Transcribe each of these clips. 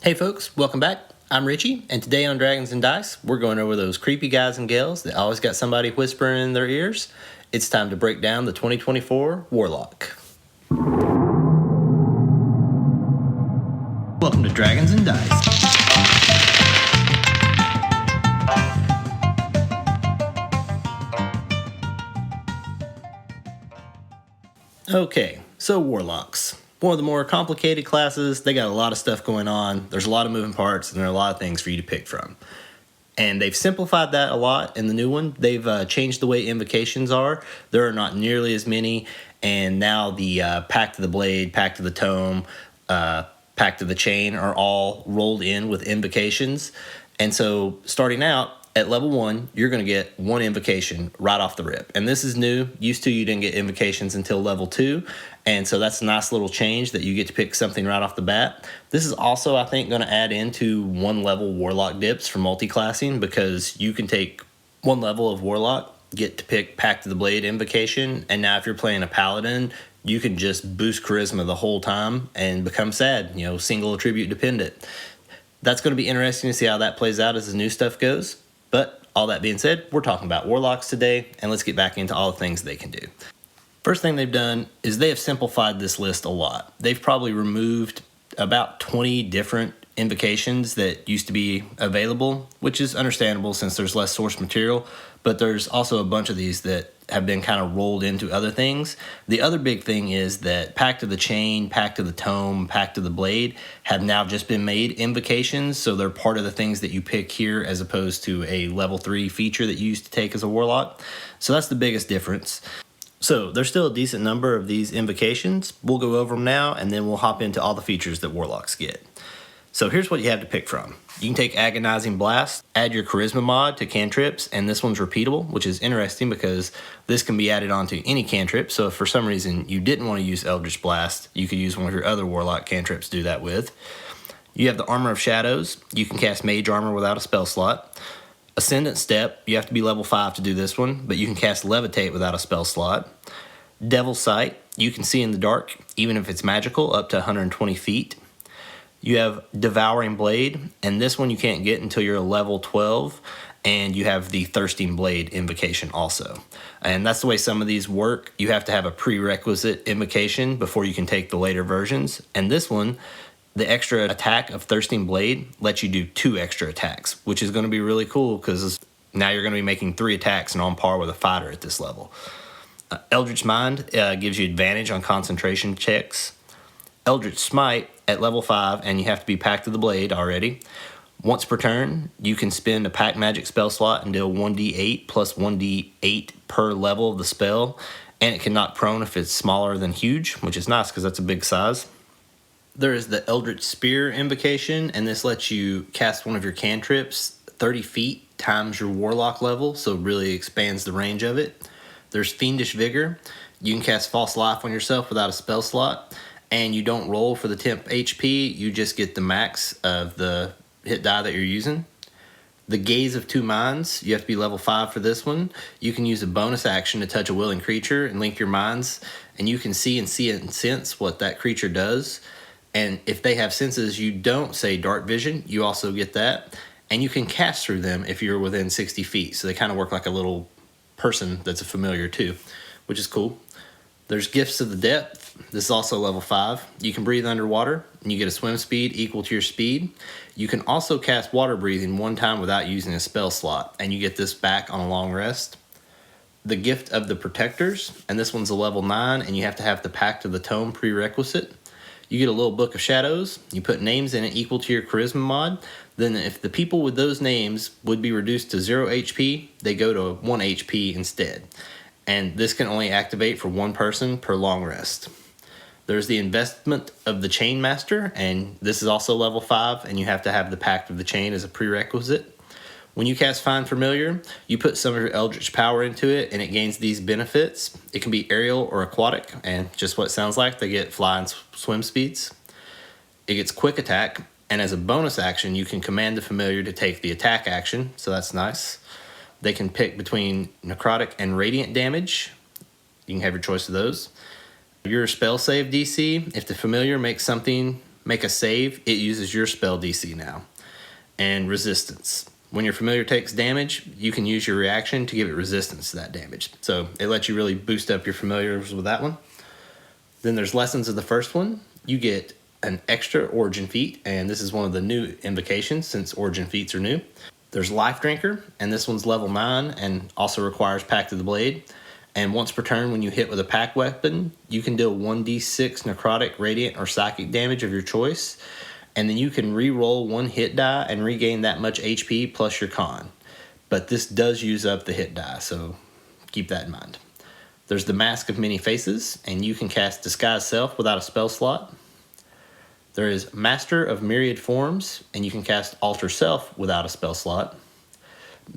Hey folks, welcome back. I'm Richie, and today on Dragons and Dice, we're going over those creepy guys and gals that always got somebody whispering in their ears. It's time to break down the 2024 Warlock. Welcome to Dragons and Dice. Okay, so Warlocks. One of the more complicated classes. They got a lot of stuff going on. There's a lot of moving parts, and there are a lot of things for you to pick from. And they've simplified that a lot in the new one. They've changed the way invocations are. There are not nearly as many. And now the Pact of the Blade, Pact of the Tome, Pact of the Chain are all rolled in with invocations. And so starting out at level 1, you're going to get one invocation right off the rip. And this is new. Used to, you didn't get invocations until level 2. And so that's a nice little change that you get to pick something right off the bat. This is also, I think, going to add into 1 level Warlock dips for multi-classing, because you can take 1 level of Warlock, get to pick Pact of the Blade invocation, and now if you're playing a Paladin, you can just boost Charisma the whole time and become sad, single attribute dependent. That's going to be interesting to see how that plays out as the new stuff goes. But all that being said, we're talking about Warlocks today, and let's get back into all the things they can do. First thing they've done is they have simplified this list a lot. They've probably removed about 20 different invocations that used to be available, which is understandable since there's less source material, but there's also a bunch of these that have been kind of rolled into other things. The other big thing is that Pact of the Chain, Pact of the Tome, Pact of the Blade have now just been made invocations, so they're part of the things that you pick here as opposed to a level 3 feature that you used to take as a Warlock. So that's the biggest difference. So there's still a decent number of these invocations. We'll go over them now, and then we'll hop into all the features that Warlocks get. So here's what you have to pick from. You can take Agonizing Blast, add your Charisma mod to cantrips, and this one's repeatable, which is interesting because this can be added onto any cantrip. So if for some reason you didn't want to use Eldritch Blast, you could use one of your other Warlock cantrips to do that with. You have the Armor of Shadows. You can cast Mage Armor without a spell slot. Ascendant Step, you have to be level 5 to do this one, but you can cast Levitate without a spell slot. Devil's Sight, you can see in the dark, even if it's magical, up to 120 feet. You have Devouring Blade, and this one you can't get until you're level 12, and you have the Thirsting Blade invocation also. And that's the way some of these work. You have to have a prerequisite invocation before you can take the later versions, and this one, the extra attack of Thirsting Blade lets you do 2 extra attacks, which is going to be really cool because now you're going to be making 3 attacks and on par with a fighter at this level. Eldritch Mind gives you advantage on concentration checks. Eldritch Smite at level 5, and you have to be Pact of the Blade already. Once per turn, you can spend a Pact Magic spell slot and deal 1d8 plus 1d8 per level of the spell, and it can knock prone if it's smaller than huge, which is nice because that's a big size. There is the Eldritch Spear invocation, and this lets you cast one of your cantrips 30 feet times your Warlock level, so it really expands the range of it. There's Fiendish Vigor. You can cast False Life on yourself without a spell slot, and you don't roll for the temp HP, you just get the max of the hit die that you're using. The Gaze of Two Minds, you have to be level 5 for this one. You can use a bonus action to touch a willing creature and link your minds, and you can see and sense what that creature does. And if they have senses you don't, say Dark Vision, you also get that. And you can cast through them if you're within 60 feet. So they kind of work like a little person that's a familiar too, which is cool. There's Gifts of the Depth. This is also level 5. You can breathe underwater, and you get a swim speed equal to your speed. You can also cast Water Breathing 1 time without using a spell slot, and you get this back on a long rest. The Gift of the Protectors, and this one's a level 9, and you have to have the Pact of the Tome prerequisite. You get a little Book of Shadows. You put names in it equal to your Charisma mod. Then if the people with those names would be reduced to 0 HP, they go to 1 HP instead. And this can only activate for 1 person per long rest. There's the Investment of the Chain Master, and this is also level 5, and you have to have the Pact of the Chain as a prerequisite. When you cast Find Familiar, you put some of your Eldritch power into it, and it gains these benefits. It can be aerial or aquatic, and just what it sounds like, they get fly and swim speeds. It gets Quick Attack, and as a bonus action, you can command the Familiar to take the attack action, so that's nice. They can pick between Necrotic and Radiant damage. You can have your choice of those. Your spell save DC, if the Familiar makes something make a save, it uses your spell DC now. And resistance. When your familiar takes damage, you can use your reaction to give it resistance to that damage. So it lets you really boost up your familiars with that one. Then there's lessons of the first one. You get an extra origin feat, and this is one of the new invocations since origin feats are new. There's Life Drinker, and this one's level 9 and also requires Pact of the Blade. And once per turn, when you hit with a pack weapon, you can deal 1d6 necrotic, radiant, or psychic damage of your choice. And then you can re-roll one hit die and regain that much HP plus your con. But this does use up the hit die, so keep that in mind. There's the Mask of Many Faces, and you can cast Disguise Self without a spell slot. There is Master of Myriad Forms, and you can cast Alter Self without a spell slot.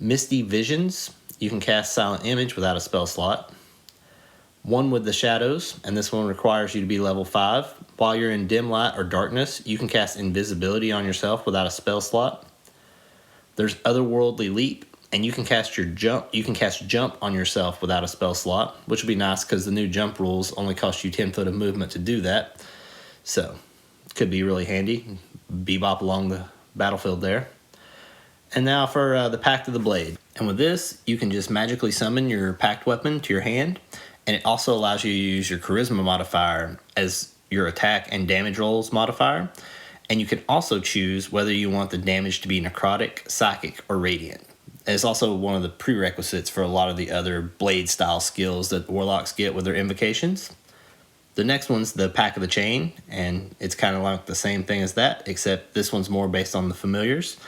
Misty Visions, you can cast Silent Image without a spell slot. One with the Shadows, and this one requires you to be level 5. While you're in dim light or darkness, you can cast Invisibility on yourself without a spell slot. There's Otherworldly Leap, and you can cast Jump on yourself without a spell slot, which would be nice because the new jump rules only cost you 10 foot of movement to do that. So, could be really handy. Bebop along the battlefield there. And now for the Pact of the Blade. And with this, you can just magically summon your pact weapon to your hand, and it also allows you to use your Charisma modifier as your attack and damage rolls modifier. And you can also choose whether you want the damage to be necrotic, psychic, or radiant. It's also one of the prerequisites for a lot of the other blade-style skills that warlocks get with their invocations. The next one's the Pack of the Chain, and it's kind of like the same thing as that, except this one's more based on the familiars.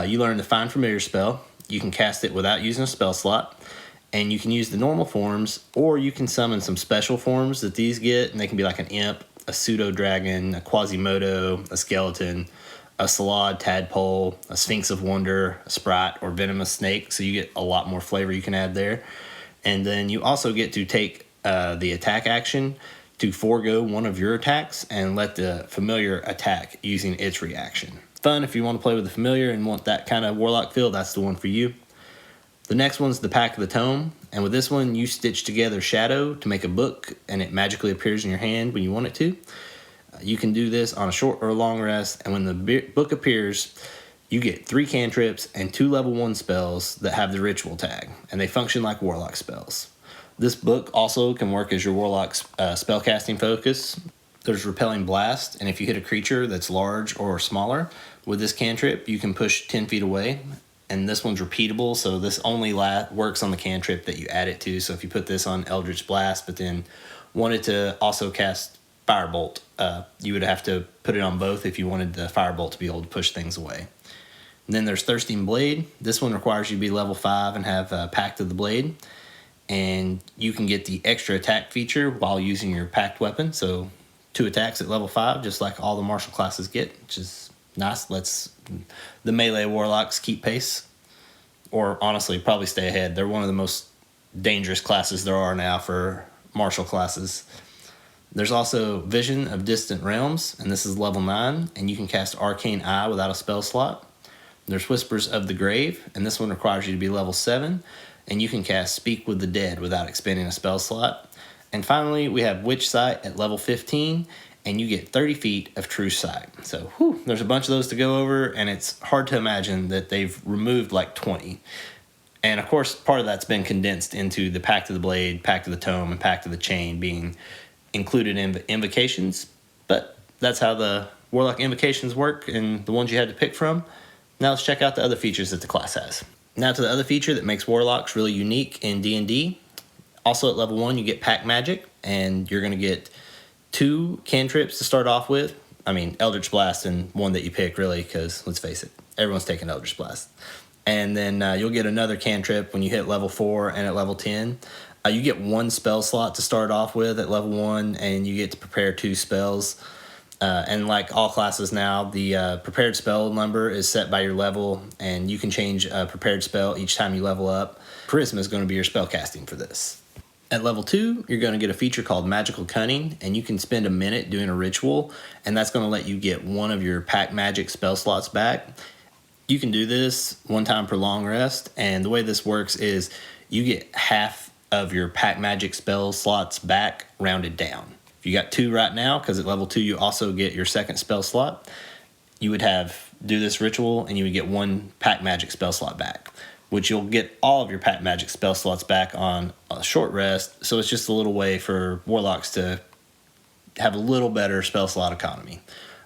You learn the Find Familiar spell. You can cast it without using a spell slot, and you can use the normal forms, or you can summon some special forms that these get, and they can be like an imp, a pseudo-dragon, a Quasimodo, a skeleton, a Salad tadpole, a Sphinx of Wonder, a Sprite, or Venomous Snake, so you get a lot more flavor you can add there. And then you also get to take the attack action to forego one of your attacks and let the familiar attack using its reaction. Fun if you want to play with the familiar and want that kind of warlock feel, that's the one for you. The next one's the Pack of the Tome, and with this one you stitch together Shadow to make a book, and it magically appears in your hand when you want it to. You can do this on a short or a long rest, and when the book appears, you get 3 cantrips and 2 level 1 spells that have the ritual tag, and they function like warlock spells. This book also can work as your warlock's spellcasting focus. There's Repelling Blast, and if you hit a creature that's large or smaller, with this cantrip, you can push 10 feet away. And this one's repeatable, so this only works on the cantrip that you add it to. So if you put this on Eldritch Blast, but then wanted to also cast Firebolt, you would have to put it on both if you wanted the Firebolt to be able to push things away. And then there's Thirsting Blade. This one requires you to be level 5 and have Pact of the Blade. And you can get the extra attack feature while using your packed weapon. So 2 attacks at level 5, just like all the martial classes get, which is nice. Lets the melee warlocks keep pace, or honestly probably stay ahead. They're one of the most dangerous classes there are now for martial classes. There's also Vision of Distant Realms, and this is level 9, and you can cast Arcane Eye without a spell slot. There's Whispers of the Grave, and this one requires you to be level 7, and you can cast Speak with the Dead without expending a spell slot. And finally, we have Witch Sight at level 15, and you get 30 feet of True Sight. So, there's a bunch of those to go over, and it's hard to imagine that they've removed like 20. And of course, part of that's been condensed into the Pact of the Blade, Pact of the Tome, and Pact of the Chain being included in the invocations. But that's how the Warlock invocations work, and the ones you had to pick from. Now let's check out the other features that the class has. Now to the other feature that makes Warlocks really unique in D&D. Also at level 1, you get Pack Magic, and you're going to get 2 cantrips to start off with. I mean, Eldritch Blast and one that you pick, really, because let's face it, everyone's taking Eldritch Blast. And then you'll get another cantrip when you hit level 4 and at level 10. You get 1 spell slot to start off with at level 1, and you get to prepare 2 spells. And like all classes now, the prepared spell number is set by your level, and you can change a prepared spell each time you level up. Charisma is going to be your spell casting for this. At level 2, you're going to get a feature called Magical Cunning, and you can spend a minute doing a ritual, and that's going to let you get 1 of your Pack Magic spell slots back. You can do this 1 time per long rest, and the way this works is you get half of your Pack Magic spell slots back rounded down. If you got 2 right now, because at level 2 you also get your second spell slot, you would do this ritual and you would get 1 pack magic spell slot back, which you'll get all of your pack magic spell slots back on a short rest. So it's just a little way for warlocks to have a little better spell slot economy.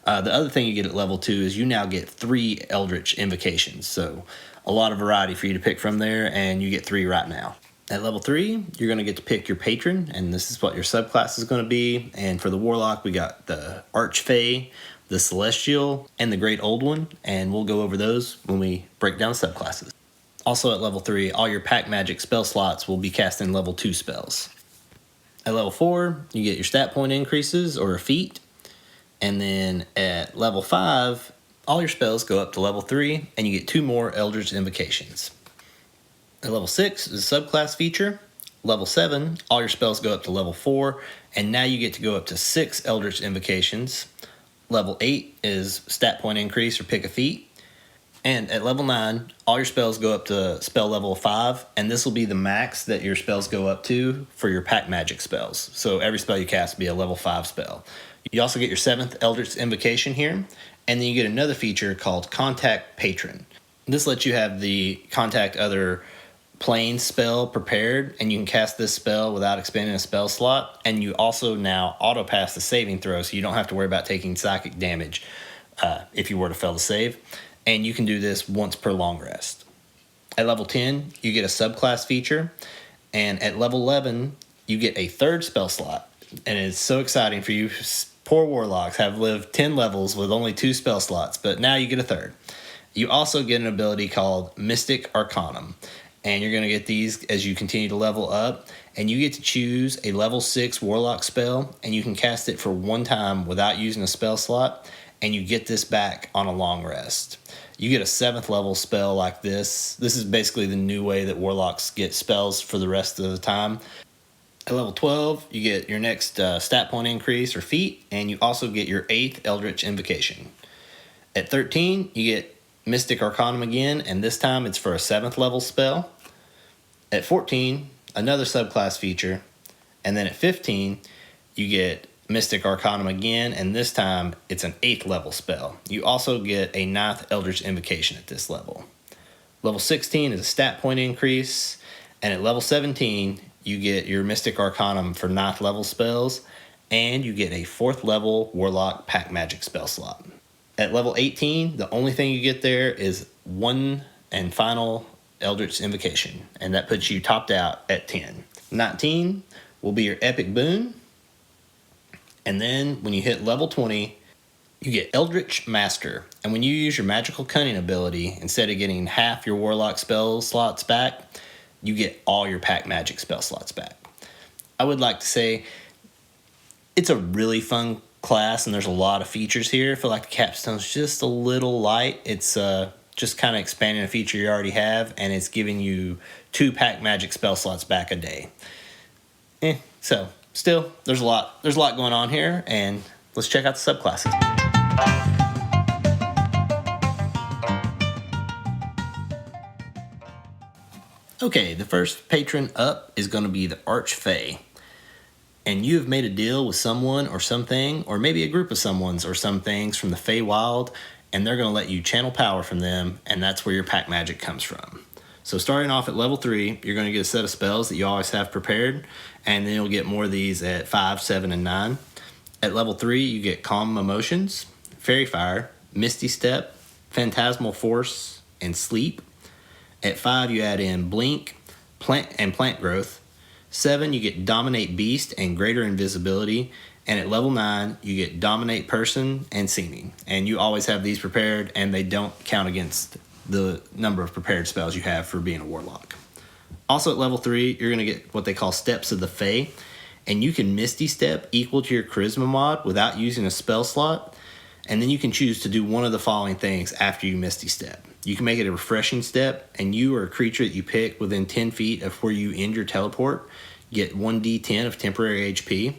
The other thing you get at level 2 is you now get 3 Eldritch Invocations. So a lot of variety for you to pick from there, and you get 3 right now. At level 3, you're going to get to pick your patron, and this is what your subclass is going to be. And for the Warlock, we got the Archfey, the Celestial, and the Great Old One, and we'll go over those when we break down subclasses. Also at level 3, all your pack magic spell slots will be casting level 2 spells. At level 4, you get your stat point increases or a feat. And then at level 5, all your spells go up to level 3, and you get 2 more Eldritch Invocations. At level 6 is a subclass feature. Level 7, all your spells go up to level 4, and now you get to go up to 6 Eldritch Invocations. Level 8 is stat point increase or pick a feat. And at level 9, all your spells go up to spell level 5, and this will be the max that your spells go up to for your pack magic spells. So every spell you cast will be a level 5 spell. You also get your 7th Eldritch Invocation here, and then you get another feature called Contact Patron. This lets you have the Contact Other Plane spell prepared, and you can cast this spell without expending a spell slot, and you also now auto-pass the saving throw, so you don't have to worry about taking psychic damage if you were to fail the save. And you can do this once per long rest. At level 10, you get a subclass feature, and at level 11, you get a 3rd spell slot. And it's so exciting for you poor warlocks have lived 10 levels with only 2 spell slots, but now you get a 3rd. You also get an ability called Mystic Arcanum, and you're going to get these as you continue to level up, and you get to choose a level 6 warlock spell, and you can cast it for 1 time without using a spell slot, and you get this back on a long rest. You get a 7th level spell like this. This is basically the new way that warlocks get spells for the rest of the time. At level 12, you get your next stat point increase or feat, and you also get your 8th Eldritch Invocation. At 13, you get Mystic Arcanum again, and this time it's for a 7th level spell. At 14, another subclass feature, and then at 15, you get Mystic Arcanum again, and this time it's an 8th level spell. You also get a 9th Eldritch Invocation at this level. Level 16 is a stat point increase, and at level 17, you get your Mystic Arcanum for 9th level spells, and you get a 4th level Warlock Pack Magic spell slot. At level 18, the only thing you get there is 1 and final Eldritch Invocation, and that puts you topped out at 10. 19 will be your Epic Boon, and then when you hit level 20, you get Eldritch Master, and when you use your Magical Cunning ability, instead of getting half your Warlock spell slots back, you get all your pack magic spell slots back. I would like to say it's a really fun class, and there's a lot of features here. I feel like the capstone's just a little light. It's just kind of expanding a feature you already have, and it's giving you 2 pack magic spell slots back a day. So still, there's a lot going on here, and let's check out the subclasses. Okay, the first patron up is going to be the Archfey. And you have made a deal with someone or something, or maybe a group of someones or some things from the Feywild, and they're going to let you channel power from them, and that's where your pack magic comes from. So starting off at level 3, you're going to get a set of spells that you always have prepared, and then you'll get more of these at 5, 7, and 9. At level 3, you get Calm Emotions, Fairy Fire, Misty Step, Phantasmal Force, and Sleep. At 5, you add in Blink, Plant Growth. 7, you get Dominate Beast and Greater Invisibility. And at level 9, you get Dominate Person and Seeming. And you always have these prepared, and they don't count against the number of prepared spells you have for being a warlock. Also at level 3, you're going to get what they call Steps of the Fae. And you can Misty Step equal to your Charisma mod without using a spell slot. And then you can choose to do one of the following things after you Misty Step. You can make it a Refreshing Step, and you or a creature that you pick within 10 feet of where you end your teleport get 1d10 of temporary HP.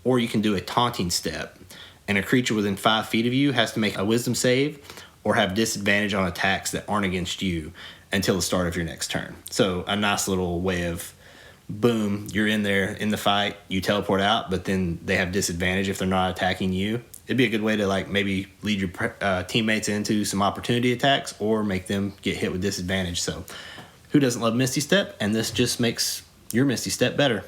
Or you can do a Taunting Step, and a creature within 5 feet of you has to make a Wisdom save or have disadvantage on attacks that aren't against you until the start of your next turn. So a nice little way of boom, you're in there in the fight, you teleport out, but then they have disadvantage if they're not attacking you. It'd be a good way to like maybe lead your teammates into some opportunity attacks or make them get hit with disadvantage. So who doesn't love Misty Step? And this just makes your Misty Step better.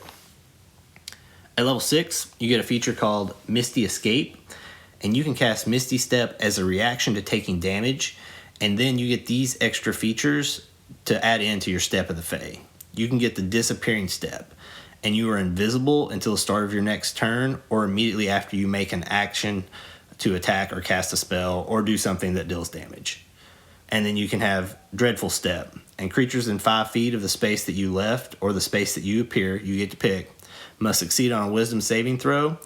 At level 6, you get a feature called Misty Escape, and you can cast Misty Step as a reaction to taking damage, and then you get these extra features to add into your Step of the Fae. You can get the Disappearing Step, and you are invisible until the start of your next turn or immediately after you make an action to attack or cast a spell or do something that deals damage. And then you can have Dreadful Step, and creatures in 5 feet of the space that you left or the space that you appear, you get to pick, must succeed on a Wisdom saving throw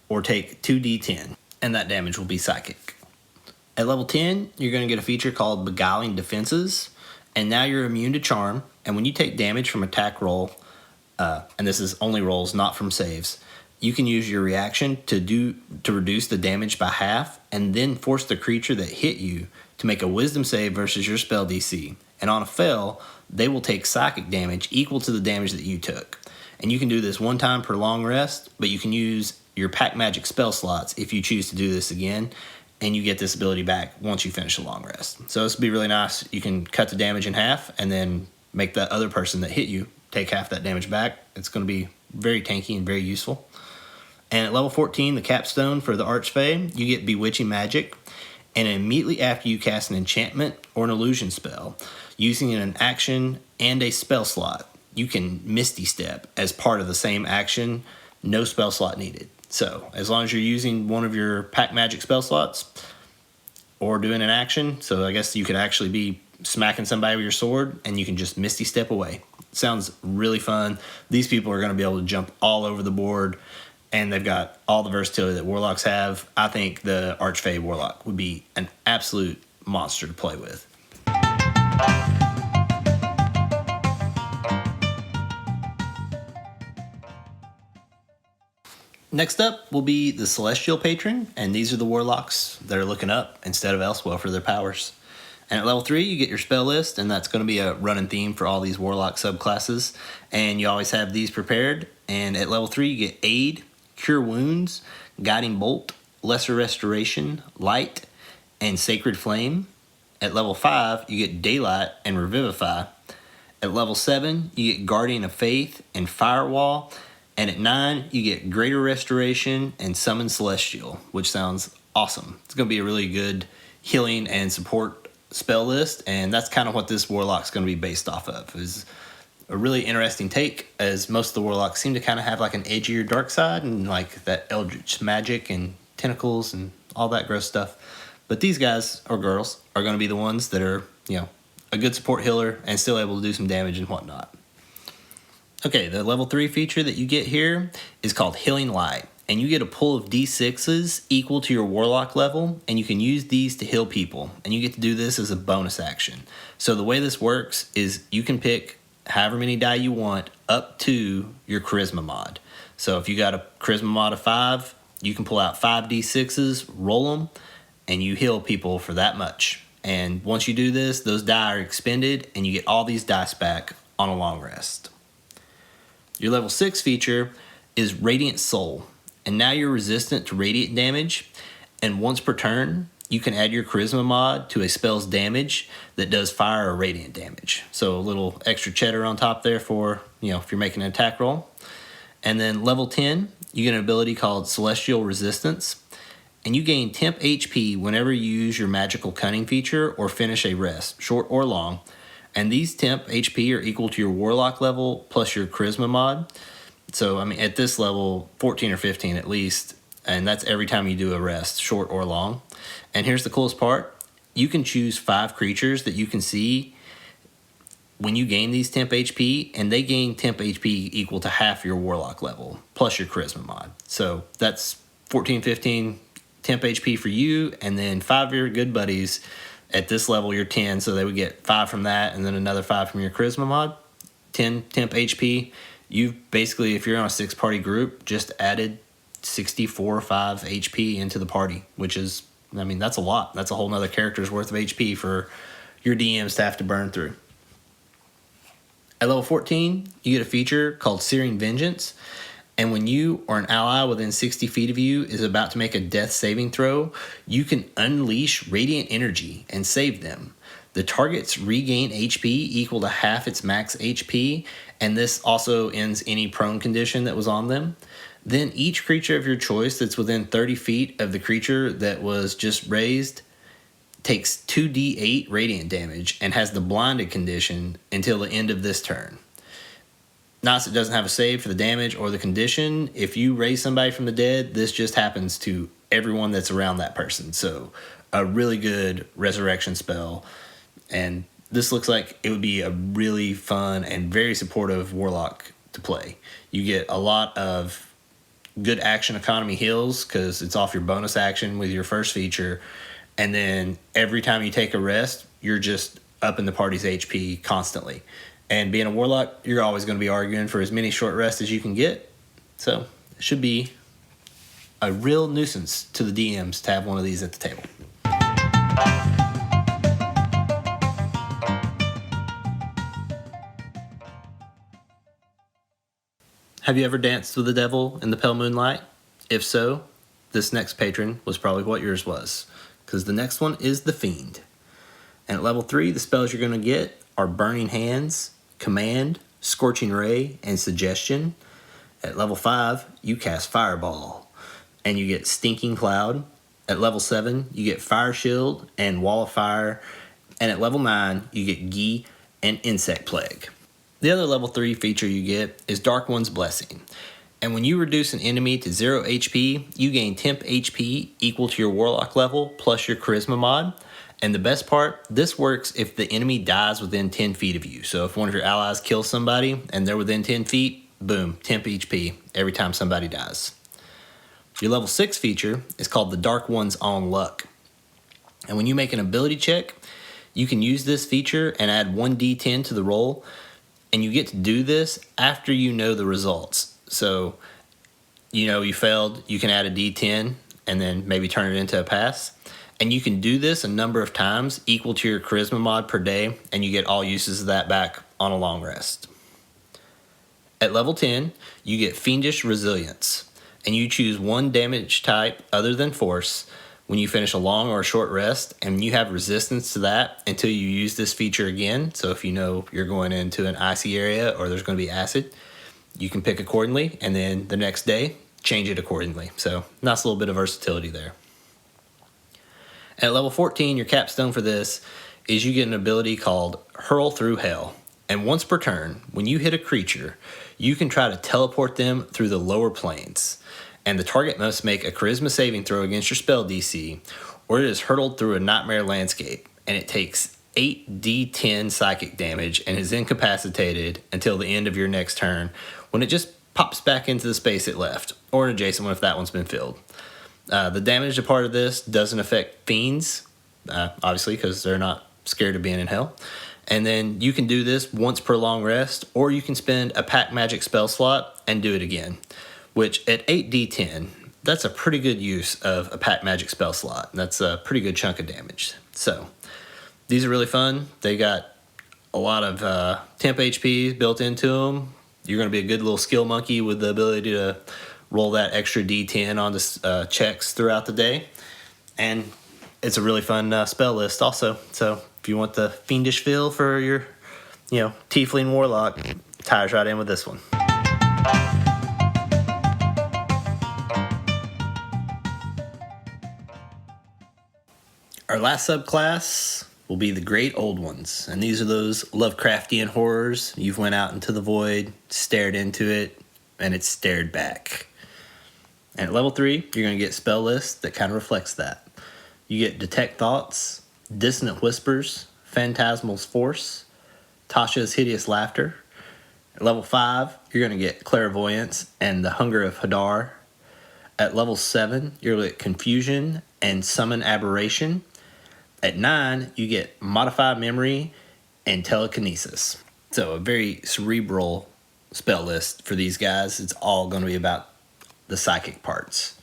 or take 2d10, and that damage will be psychic. At level 10, you're going to get a feature called Beguiling Defenses, and now you're immune to Charm, and when you take damage from attack roll, and this is only rolls, not from saves, you can use your reaction to reduce the damage by half, and then force the creature that hit you to make a Wisdom save versus your spell DC. And on a fail, they will take psychic damage equal to the damage that you took. And you can do this one time per long rest, but you can use your Pack Magic spell slots if you choose to do this again, and you get this ability back once you finish a long rest. So this would be really nice. You can cut the damage in half and then make that other person that hit you take half that damage back. It's going to be very tanky and very useful. And at level 14, the capstone for the Archfey, you get Bewitching Magic, and immediately after you cast an enchantment or an illusion spell, using an action and a spell slot, you can Misty Step as part of the same action, no spell slot needed. So as long as you're using one of your Pack Magic spell slots or doing an action, so I guess you could actually be smacking somebody with your sword and you can just Misty Step away. Sounds really fun. These people are going to be able to jump all over the board, and they've got all the versatility that Warlocks have. I think the Archfey Warlock would be an absolute monster to play with. Next up will be the Celestial Patron, and these are the Warlocks that are looking up instead of elsewhere for their powers. And at level 3, you get your spell list, and that's going to be a running theme for all these Warlock subclasses. And you always have these prepared. And at level 3, you get Aid, Cure Wounds, Guiding Bolt, Lesser Restoration, Light, and Sacred Flame. At level 5, you get Daylight and Revivify. At level 7, you get Guardian of Faith and Firewall. And at 9, you get Greater Restoration and Summon Celestial, which sounds awesome. It's going to be a really good healing and support spell list, and that's kind of what this Warlock's going to be based off of. Is a really interesting take, as most of the Warlocks seem to kind of have like an edgier dark side and like that eldritch magic and tentacles and all that gross stuff. But these guys or girls are going to be the ones that are, a good support healer and still able to do some damage and whatnot. Okay, the level 3 feature that you get here is called Healing Light, and you get a pool of D6s equal to your Warlock level, and you can use these to heal people, and you get to do this as a bonus action. So the way this works is you can pick however many die you want up to your Charisma mod. So if you got a Charisma mod of 5, you can pull out 5 D6s, roll them, and you heal people for that much. And once you do this, those die are expended, and you get all these dice back on a long rest. Your level 6 feature is Radiant Soul, and now you're resistant to radiant damage, and once per turn, you can add your Charisma mod to a spell's damage that does fire or radiant damage. So a little extra cheddar on top there for, if you're making an attack roll. And then level 10, you get an ability called Celestial Resistance, and you gain temp HP whenever you use your Magical Cunning feature or finish a rest, short or long. And these temp HP are equal to your Warlock level plus your Charisma mod. So, at this level, 14 or 15 at least, and that's every time you do a rest, short or long. And here's the coolest part. You can choose 5 creatures that you can see when you gain these temp HP, and they gain temp HP equal to half your Warlock level plus your Charisma mod. So that's 14, 15 temp HP for you, and then 5 of your good buddies. At this level, you're 10, so they would get 5 from that, and then another 5 from your Charisma mod, 10 temp HP. You've basically, if you're on a 6-party group, just added 64 or 5 HP into the party, which is, that's a lot. That's a whole nother character's worth of HP for your DMs to have to burn through. At level 14, you get a feature called Searing Vengeance. And when you or an ally within 60 feet of you is about to make a death saving throw, you can unleash radiant energy and save them. The target's regain HP equal to half its max HP, and this also ends any prone condition that was on them. Then each creature of your choice that's within 30 feet of the creature that was just raised takes 2d8 radiant damage and has the blinded condition until the end of this turn. Notice it doesn't have a save for the damage or the condition. If you raise somebody from the dead, this just happens to everyone that's around that person. So a really good resurrection spell. And this looks like it would be a really fun and very supportive Warlock to play. You get a lot of good action economy heals because it's off your bonus action with your first feature. And then every time you take a rest, you're just upping the party's HP constantly. And being a Warlock, you're always going to be arguing for as many short rests as you can get. So it should be a real nuisance to the DMs to have one of these at the table. Have you ever danced with the devil in the pale moonlight? If so, this next patron was probably what yours was, because the next one is the Fiend. And at level 3, the spells you're going to get are Burning Hands, Command, Scorching Ray, and Suggestion. At level 5, you cast Fireball, and you get Stinking Cloud. At level 7, you get Fire Shield and Wall of Fire. And at level 9, you get Ghee and Insect Plague. The other level 3 feature you get is Dark One's Blessing. And when you reduce an enemy to 0 HP, you gain temp HP equal to your Warlock level plus your Charisma mod. And the best part, this works if the enemy dies within 10 feet of you. So if one of your allies kills somebody and they're within 10 feet, boom, temp HP every time somebody dies. Your level 6 feature is called the Dark One's On Luck. And when you make an ability check, you can use this feature and add 1d10 to the roll. And you get to do this after you know the results. So, you know you failed, you can add a d10 and then maybe turn it into a pass. And you can do this a number of times equal to your Charisma mod per day, and you get all uses of that back on a long rest. At level 10, you get Fiendish Resilience, and you choose one damage type other than Force when you finish a long or a short rest, and you have resistance to that until you use this feature again. So if you know you're going into an icy area or there's going to be acid, you can pick accordingly, and then the next day, change it accordingly. So nice little bit of versatility there. At level 14, your capstone for this is you get an ability called Hurl Through Hell. And once per turn, when you hit a creature, you can try to teleport them through the lower planes. And the target must make a Charisma saving throw against your spell DC, or it is hurtled through a nightmare landscape, and it takes 8d10 psychic damage and is incapacitated until the end of your next turn, when it just pops back into the space it left, or an adjacent one if that one's been filled. The damage a part of this doesn't affect fiends, obviously, because they're not scared of being in hell. And then you can do this once per long rest, or you can spend a Pack Magic spell slot and do it again, which at 8d10, that's a pretty good use of a Pack Magic spell slot. That's a pretty good chunk of damage. So these are really fun. They got a lot of temp HP built into them. You're going to be a good little skill monkey with the ability to roll that extra d10 on the checks throughout the day. And it's a really fun spell list also. So if you want the fiendish feel for your, Tiefling Warlock, ties right in with this one. Our last subclass will be the Great Old Ones. And these are those Lovecraftian horrors. You've went out into the void, stared into it, and it stared back. And at level 3, you're going to get spell lists that kind of reflects that. You get Detect Thoughts, Dissonant Whispers, Phantasmal's Force, Tasha's Hideous Laughter. At level 5, you're going to get Clairvoyance and the Hunger of Hadar. At level 7, you're going to get Confusion and Summon Aberration. At 9, you get Modify Memory and Telekinesis. So a very cerebral spell list for these guys. It's all going to be about the psychic parts.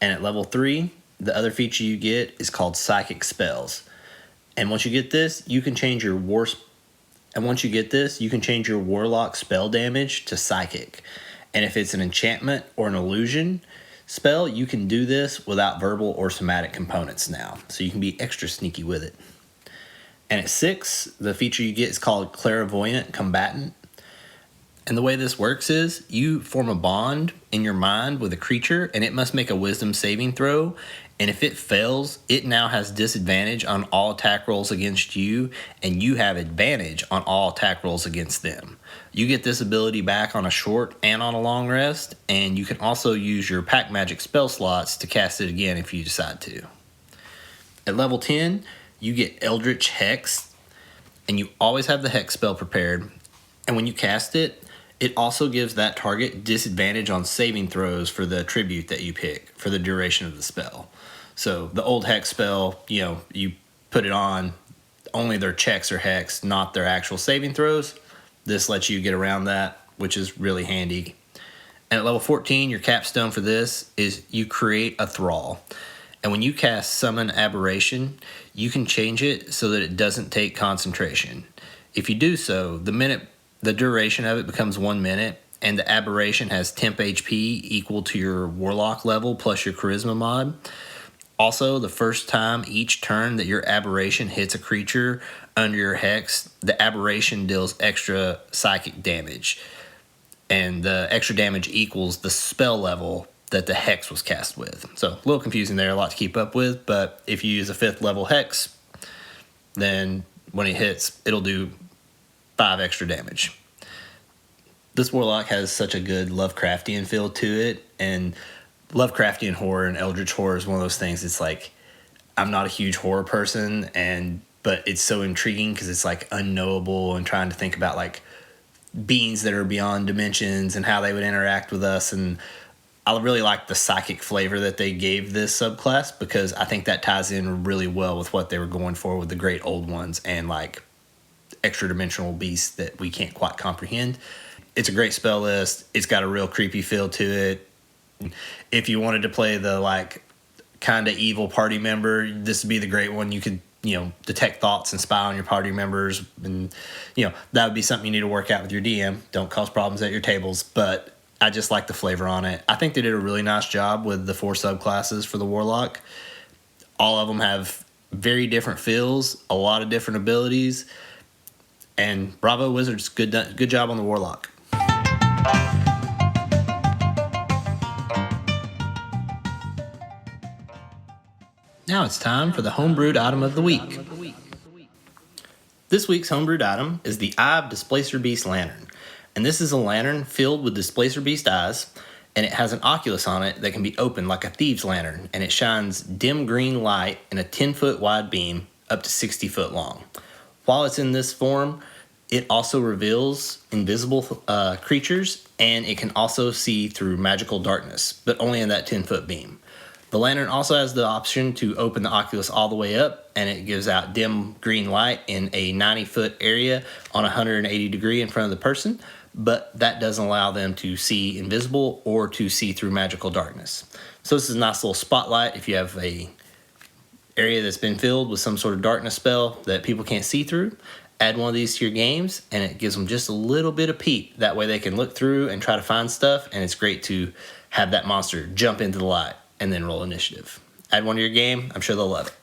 And at level 3, the other feature you get is called Psychic Spells. And once you get this, you can change your war And once you get this, you can change your Warlock spell damage to Psychic. And if it's an enchantment or an illusion spell, you can do this without verbal or somatic components now. So you can be extra sneaky with it. And at 6, the feature you get is called Clairvoyant Combatant. And the way this works is you form a bond in your mind with a creature, and it must make a wisdom saving throw. And if it fails, it now has disadvantage on all attack rolls against you, and you have advantage on all attack rolls against them. You get this ability back on a short and on a long rest, and you can also use your Pack Magic spell slots to cast it again if you decide to. At level 10, you get Eldritch Hex, and you always have the Hex spell prepared. And when you cast it, it also gives that target disadvantage on saving throws for the attribute that you pick for the duration of the spell. So the old Hex spell, you put it on, only their checks are hexed, not their actual saving throws. This lets you get around that, which is really handy. And at level 14, your capstone for this is you create a thrall. And when you cast Summon Aberration, you can change it so that it doesn't take concentration. If you do so, the duration of it becomes 1 minute, and the aberration has temp HP equal to your Warlock level plus your Charisma mod. Also, the first time each turn that your aberration hits a creature under your hex, the aberration deals extra psychic damage. And the extra damage equals the spell level that the hex was cast with. So a little confusing there, a lot to keep up with, but if you use a 5th level hex, then when it hits, it'll do 5 extra damage. This Warlock has such a good Lovecraftian feel to it, and Lovecraftian horror and Eldritch horror is one of those things. It's like, I'm not a huge horror person, but it's so intriguing because it's like unknowable and trying to think about like beings that are beyond dimensions and how they would interact with us. And I really like the psychic flavor that they gave this subclass, because I think that ties in really well with what they were going for with the Great Old Ones and like extra dimensional beasts that we can't quite comprehend. It's a great spell list. It's got a real creepy feel to it. If you wanted to play the like kind of evil party member, this would be the great one. You could, detect thoughts and spy on your party members, and that would be something you need to work out with your DM. Don't cause problems at your tables, but I just like the flavor on it. I think they did a really nice job with the 4 subclasses for the Warlock. All of them have very different feels, a lot of different abilities, and bravo Wizards, good job on the Warlock. Now it's time for the Homebrewed item of the week. This week's Homebrewed item is the Eye of Displacer Beast Lantern. And this is a lantern filled with Displacer Beast eyes, and it has an oculus on it that can be opened like a thieves lantern, and it shines dim green light in a 10-foot wide beam up to 60 foot long. While it's in this form, it also reveals invisible creatures, and it can also see through magical darkness, but only in that 10-foot beam. The lantern also has the option to open the oculus all the way up, and it gives out dim green light in a 90-foot area on 180 degree in front of the person, but that doesn't allow them to see invisible or to see through magical darkness. So this is a nice little spotlight if you have a area that's been filled with some sort of darkness spell that people can't see through. Add one of these to your games, and it gives them just a little bit of peep. That way they can look through and try to find stuff, and it's great to have that monster jump into the light and then roll initiative. Add one to your game. I'm sure they'll love it.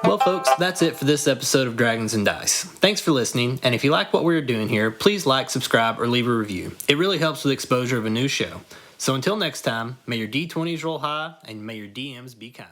Well, folks, that's it for this episode of Dragons and Dice. Thanks for listening, and if you like what we're doing here, please like, subscribe, or leave a review. It really helps with exposure of a new show. So until next time, may your D20s roll high, and may your DMs be kind.